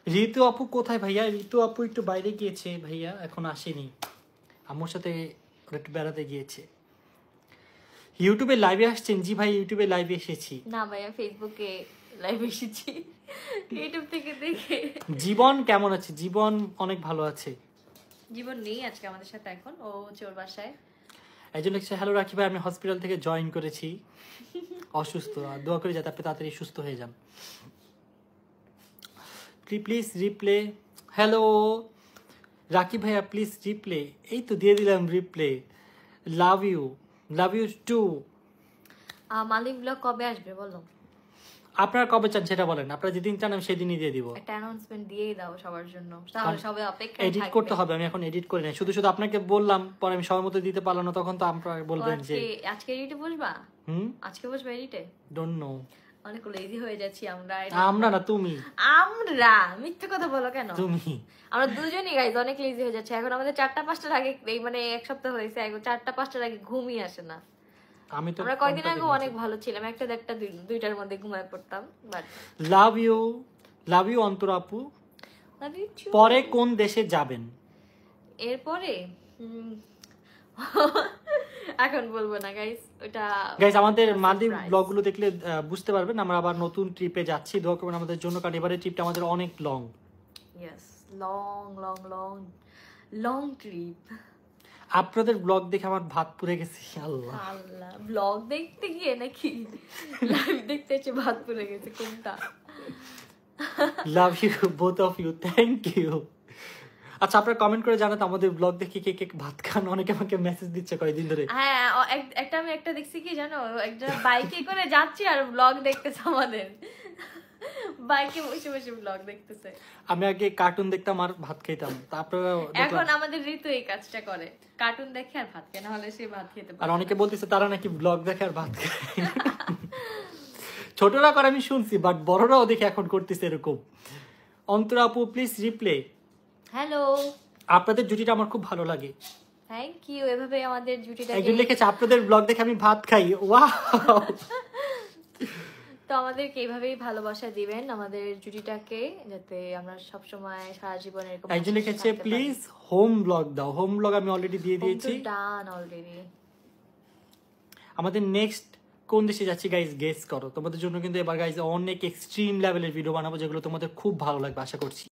ঋতু আপু কোথায় ভাইয়া? ঋতু আপু একটু বাইরে গিয়েছে ভাইয়া, এখন আসেনি। আমার সাথে একটু বেড়াতে গিয়েছে। ইউটিউবে লাইভে আসছেন? জি ভাই, ইউটিউবে লাইভে এসেছি। না ভাইয়া, ফেসবুকে লাইভ এসেছি, ইউটিউব থেকে দেখে। জীবন কেমন আছে? জীবন অনেক ভালো আছে। জীবন নেই আজকে আমাদের সাথে, এখন ও হচ্ছে ওর বাসায়। একজন লিখছে, হ্যালো রাখি ভাই, আমি হসপিটাল থেকে জয়েন করেছি, অসুস্থ, আর দোয়া করি যাতে আপনি তাড়াতাড়ি সুস্থ হয়ে যান। Please replay. হ্যালো রাকি ভাইয়া, প্লিজ রিপ্লে। এই তো দিয়ে দিলাম reply. Love you too. Malik blog কবে আসবে বলো? আপনারা কবে চান সেটা বলেন, আপনারা যেদিন চান আমি সেদিনই দিয়ে দিব। একটা অ্যানাউন্সমেন্ট দিয়েই দাও সবার জন্য, তাহলে সবাই অপেক্ষায় এডিট থাকবে। করতে হবে, আমি এখন এডিট করি না, শুধু শুধু আপনাকে বললাম, পরে আমি সময় মতো দিতে পারলাম না, তখন তো আপনারা বলবেন যে আজকে এডিটে বসবা? আজকে বসবা এডিটে? Don't know. অনেক লেজি হয়ে যাচ্ছি আমরা। আমরা না, তুমি। আমরা মিথ্যে কথা বলো কেন? তুমি। আমরা দুজনই গাইজ অনেক লেজি হয়ে যাচ্ছে এখন। আমাদের 4টা-5টার আগে, এই মানে এক সপ্তাহ হয়েছে, 4টা-5টার আগে ঘুমই আসে না। আমি তো আমরা কয়দিন আগে অনেক ভালো ছিলাম, একটা দেড়টা দুইটার মধ্যে ঘুমায় পড়তাম। বাট লাভ ইউ অন্তরা আপু। পরে কোন দেশে যাবেন? এরপরে এখন বলবো না গাইস, ওটা গাইস আমাদের মালদ্বীপ ব্লগগুলো দেখলে বুঝতে পারবেন আমরা আবার নতুন ট্রিপে যাচ্ছি, দোয়া করবেন আমাদের জন্য, কারণ এবারে ট্রিপটা আমাদের অনেক লং। Yes, long trip. আপনাদের ব্লগ দেখে আমার ভাত পুড়ে গেছে। আল্লাহ আল্লাহ, ব্লগ দেখতে গিয়ে নাকি লাইভ দেখতে এসে ভাত পুড়ে গেছে? কোনটা? Love you both of you, thank you. আচ্ছা, আপনারা কমেন্ট করে জানাতে আমাদের ব্লগ দেখে কে কে ভাত খান। অনেকে আমাকে মেসেজ দিচ্ছে কয়েকদিন ধরে। হ্যাঁ, আমি একটা দেখছি কি জানো, একটা বাইকে করে যাচ্ছি আর ব্লগ দেখতেছে আমাদের, বাইকে বসে বসে ব্লগ দেখতেছে। আমি আগে কার্টুন দেখতাম আর ভাত খেতাম, তারপরে এখন আমাদের ঋতু এই কাজটা করে, কার্টুন দেখে আর ভাত খায়, না হলে সে ভাত খেতে পারে। আর অনেকে বলতেছে তারা নাকি ব্লগ দেখে আর ভাত খায়। ছোটরা করে আমি শুনছি, বাট বড়রাও দেখে এখন করতেছে এরকম। অন্তরা আপু প্লিজ রিপ্লে। হ্যালো, আপনাদের জুটিটা আমার খুব ভালো লাগে। Thank you. এভাবে আমাদের জুটিটাকে, একজন লিখেছে আপনাদের ব্লগ দেখে আমি ভাত খাই। ওয়াও। তো আমাদেরকে এইভাবেই ভালোবাসা দিবেন আমাদের জুটিটাকে, যাতে আমরা সব সময় সারা জীবন এরকম। একজন লিখেছে প্লিজ হোম ব্লগ দাও। হোম ব্লগ আমি অলরেডি দিয়ে দিয়েছি। ডান অলরেডি। আমাদের নেক্সট কোন দেশে যাচ্ছি গাইজ গেস করো। তোমাদের জন্য কিন্তু এবার গাইজ অনেক এক্সট্রিম লেভেলের ভিডিও বানাবো, যেগুলো তোমাদের খুব ভালো লাগবে আশা করছি।